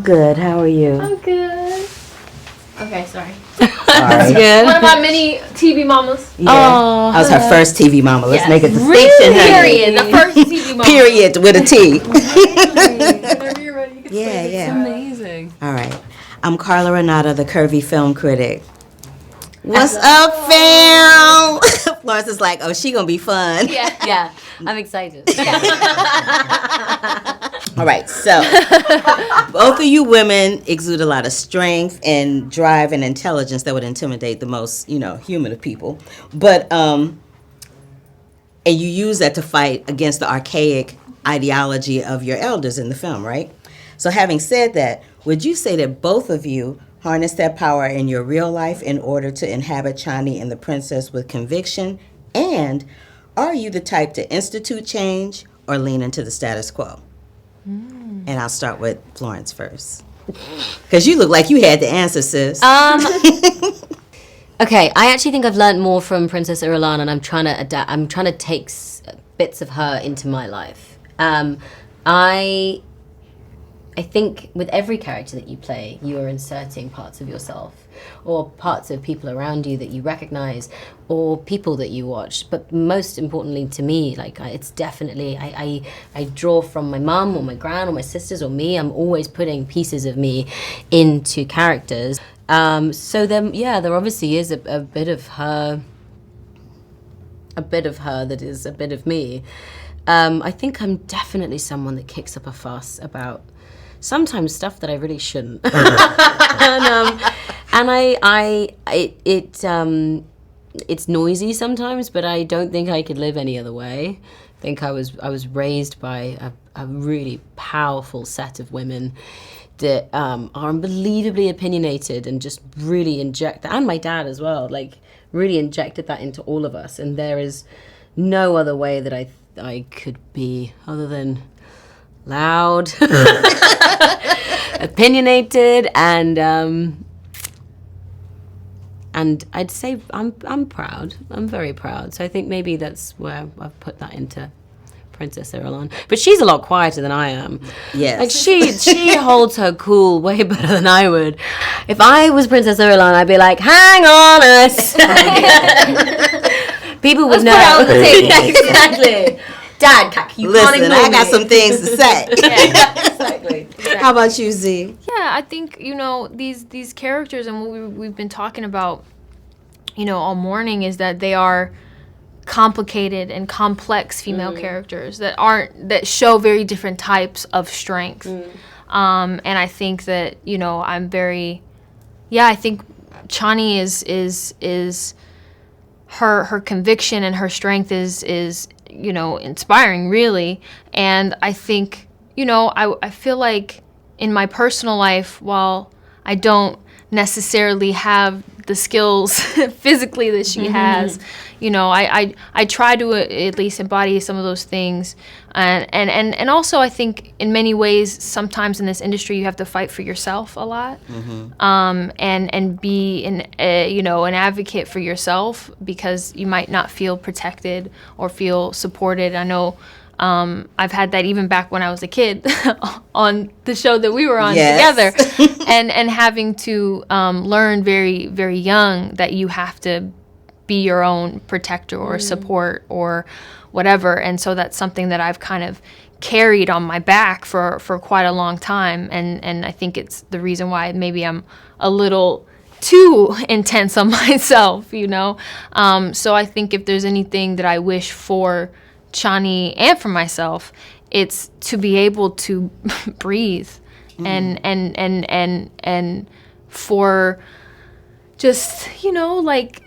good. How are you? I'm good. Okay, sorry. That's good. One of my mini TV mamas. Yeah. Oh, that was her first TV mama. Let's make a distinction. Really? Period. The first TV mama. Period with a T. Whenever you're ready, you can Yeah. It's amazing. All right. I'm Carla Renata, the Curvy Film Critic. What's up, fam? Florence is like, oh, she gonna be fun. Yeah, I'm excited. All right, so both of you women exude a lot of strength and drive and intelligence that would intimidate the most, human of people. But and you use that to fight against the archaic ideology of your elders in the film, right? So having said that, would you say that both of you harness that power in your real life in order to inhabit Chani and the princess with conviction? And are you the type to institute change or lean into the status quo? And I'll start with Florence first. Because you look like you had the answer, sis. Okay, I actually think I've learned more from Princess Irulan, and I'm trying to adapt. I'm trying to take bits of her into my life. I think with every character that you play, you are inserting parts of yourself or parts of people around you that you recognize or people that you watch. But most importantly to me, it's definitely, I draw from my mum or my gran or my sisters or me. I'm always putting pieces of me into characters. So then, there obviously is a bit of her that is a bit of me. I think I'm definitely someone that kicks up a fuss about sometimes stuff that I really shouldn't. It's noisy sometimes, but I don't think I could live any other way. I think I was raised by a really powerful set of women that are unbelievably opinionated and just really inject that, and my dad as well, really injected that into all of us. And there is no other way that I could be other than loud, opinionated, and I'd say I'm proud. I'm very proud. So I think maybe that's where I've put that into Princess Irulan. But she's a lot quieter than I am. Yes. She holds her cool way better than I would. If I was Princess Irulan, I'd be like, hang on a second. People would know. Exactly. Dad, you Listen, can't I got some things to say. Exactly. How about you, Z? Yeah, I think, these characters and what we've been talking about, all morning is that they are complicated and complex female characters that show very different types of strength. And I think that, I'm very, I think Chani is her conviction and her strength is inspiring, really. And I think, I feel like in my personal life, while I don't necessarily have the skills physically that she has, I try to at least embody some of those things. And also I think in many ways, sometimes in this industry, you have to fight for yourself a lot, and be an advocate for yourself, because you might not feel protected or feel supported. I know I've had that even back when I was a kid on the show that we were on together, and having to learn very, very young that you have to be your own protector or support or whatever. And so that's something that I've kind of carried on my back for quite a long time. And I think it's the reason why maybe I'm a little too intense on myself, So I think if there's anything that I wish for Chani and for myself, it's to be able to breathe and for just,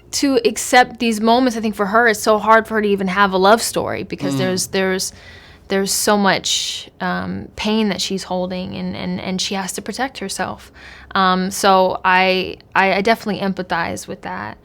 to accept these moments. I think for her, it's so hard for her to even have a love story, because there's so much pain that she's holding, and she has to protect herself. So I definitely empathize with that.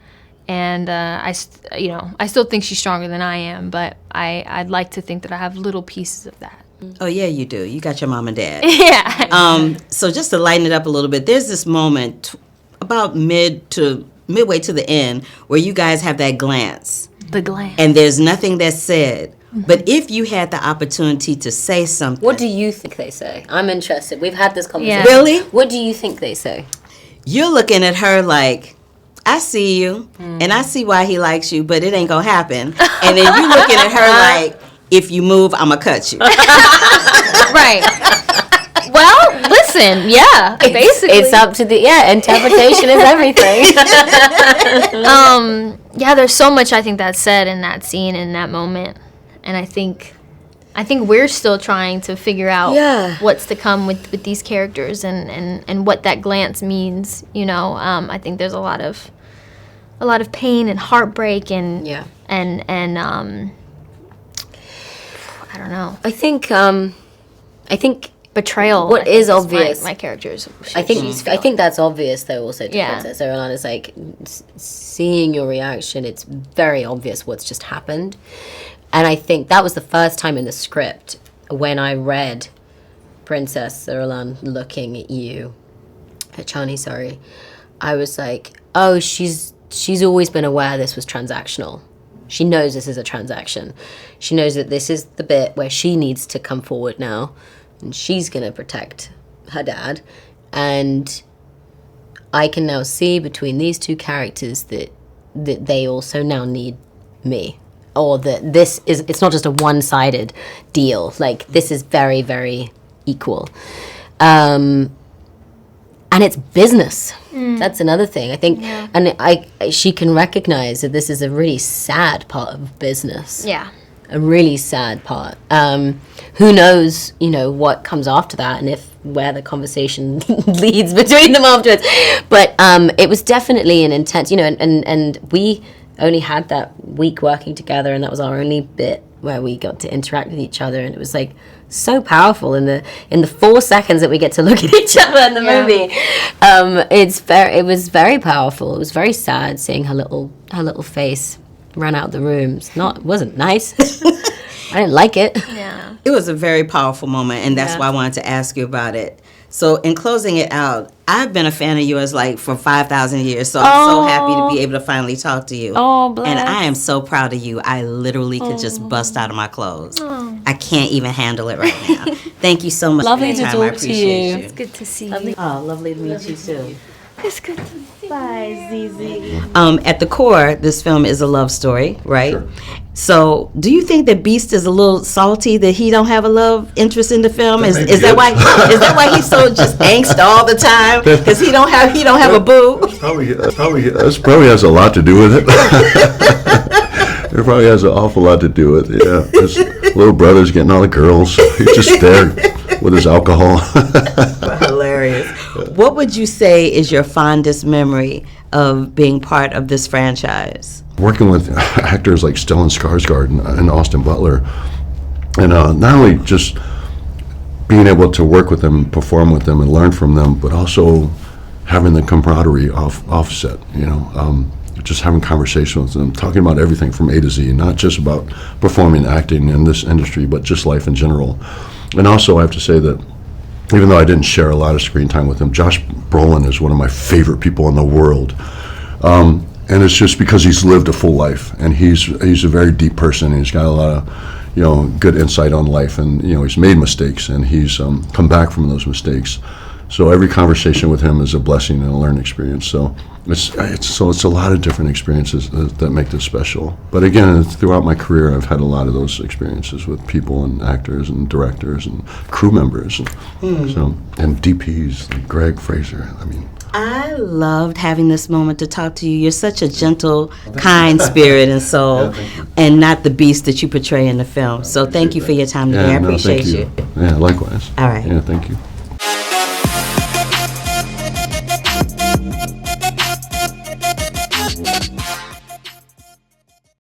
And I still think she's stronger than I am, but I'd like to think that I have little pieces of that. Oh, yeah, you do. You got your mom and dad. Yeah. So just to lighten it up a little bit, there's this moment about midway to the end where you guys have that glance. The glance. And there's nothing that's said, But if you had the opportunity to say something, What do you think they say? I'm interested. We've had this conversation. Yeah. really, What do you think they say? you're looking at her like, I see you, and I see why he likes you, but it ain't gonna happen. And then you looking at her like, if you move, I'ma cut you. Right. Well, listen, yeah, basically. It's up to the interpretation is everything. Yeah, there's so much I think that's said in that scene, in that moment. And I think we're still trying to figure out what's to come with these characters and what that glance means, you know. I think there's a lot of pain and heartbreak and and I don't know. I think Betrayal. What is obvious? My characters. I think that's obvious though. Also, to Yeah. Princess Irulan is like seeing your reaction. It's very obvious what's just happened, and I think that was the first time in the script when I read Princess Irulan looking at you, at Chani. Sorry, I was like, oh, she's always been aware this was transactional. She knows this is a transaction. She knows that this is the bit where she needs to come forward now. And she's going to protect her dad. And I can now see between these two characters that they also now need me. Or that it's not just a one-sided deal. Like, this is very, very equal. And it's business. That's another thing. I think, and she can recognize that this is a really sad part of business. Yeah. A really sad part. Who knows, what comes after that and where the conversation leads between them afterwards. But it was definitely an intense, and we only had that week working together, and that was our only bit where we got to interact with each other, and it was like so powerful in the 4 seconds that we get to look at each other in the movie. It was very powerful. It was very sad seeing her little face run out the room. It wasn't nice. I didn't like it. Yeah. It was a very powerful moment, and that's why I wanted to ask you about it. So in closing it out, I've been a fan of yours like for 5,000 years, so I'm so happy to be able to finally talk to you. Oh, bless. And I am so proud of you. I literally could just bust out of my clothes. I can't even handle it right now. Thank you so much Lovely for your to time. I talk to appreciate you. you. It's good to see Lovely. you. Oh, lovely to meet you too. It's good to see you. Bye, Zizi. At the core, this film is a love story, right? Sure. So, do you think that Beast is a little salty that he don't have a love interest in the film? Is Maybe that why he's so just angst all the time? Because he don't have a boo. That probably has a lot to do with it. It probably has an awful lot to do with it. Yeah, his little brother's getting all the girls. He's just there with his alcohol. Hilarious. What would you say is your fondest memory of being part of this franchise? Working with actors like Stellan Skarsgård and Austin Butler, and not only just being able to work with them, perform with them, and learn from them, but also having the camaraderie offset. Just having conversations with them, talking about everything from A to Z, not just about performing, acting in this industry, but just life in general. And also, I have to say that even though I didn't share a lot of screen time with him, Josh Brolin is one of my favorite people in the world. And it's just because he's lived a full life, and he's a very deep person, and he's got a lot of, good insight on life, and he's made mistakes, and he's come back from those mistakes. So every conversation with him is a blessing and a learning experience. So it's a lot of different experiences that make this special. But again, throughout my career, I've had a lot of those experiences with people and actors and directors and crew members, and DPs like Greg Fraser. I loved having this moment to talk to you. You're such a gentle, kind spirit and soul, and not the beast that you portray in the film. So thank you for your time today. I appreciate thank you. Yeah, likewise. All right. Yeah, thank you.